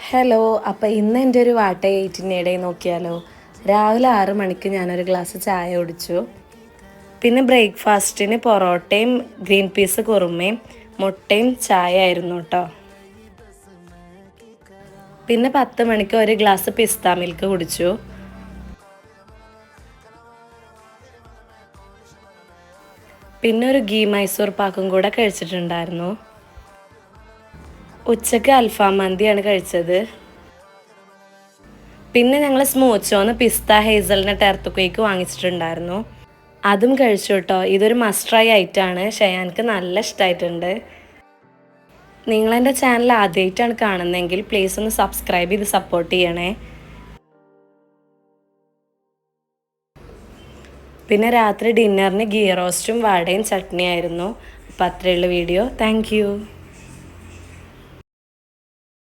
Hello, അപ്പോൾ ഇന്ന് എൻ്റെ ഒരു വാട്ട എയ്റ്റിനിടെ നോക്കിയാലോ. രാവിലെ 6 മണിക്ക് ഞാനൊരു ഗ്ലാസ് ചായ കുടിച്ചു. പിന്നെ ബ്രേക്ക്ഫാസ്റ്റിന് പൊറോട്ടയും ഗ്രീൻ പീസ് കുറുമയും മുട്ടയും ചായ ആയിരുന്നു കേട്ടോ. പിന്നെ 10 മണിക്ക് ഒരു ഗ്ലാസ് പിസ്ത മിൽക്ക് കുടിച്ചു. പിന്നെ ഒരു ഗീ മൈസൂർ പാക്കും കൂടെ കഴിച്ചിട്ടുണ്ടായിരുന്നു. ഉച്ചക്ക് അൽഫാം മന്തിയാണ് കഴിച്ചത്. പിന്നെ ഞങ്ങൾ സ്മൂച്ചോന്ന് പിസ്ത ഹേസൽനട്ട് എർത്ത് കേക്ക് വാങ്ങിച്ചിട്ടുണ്ടായിരുന്നു. അതും കഴിച്ചു കേട്ടോ. ഇതൊരു മസ്റ്റ് ട്രൈ ആയിട്ടാണ്. ഷയാൻക്ക് നല്ല ഇഷ്ടമായിട്ടുണ്ട്. നിങ്ങളെൻ്റെ ചാനൽ ആദ്യമായിട്ടാണ് കാണുന്നതെങ്കിൽ പ്ലീസ് ഒന്ന് സബ്സ്ക്രൈബ് ചെയ്ത് സപ്പോർട്ട് ചെയ്യണേ. പിന്നെ രാത്രി ഡിന്നറിന് ഗീ റോസ്റ്റും വടയും ചട്നിയായിരുന്നു. അപ്പോൾ അത്രയുള്ള വീഡിയോ. താങ്ക്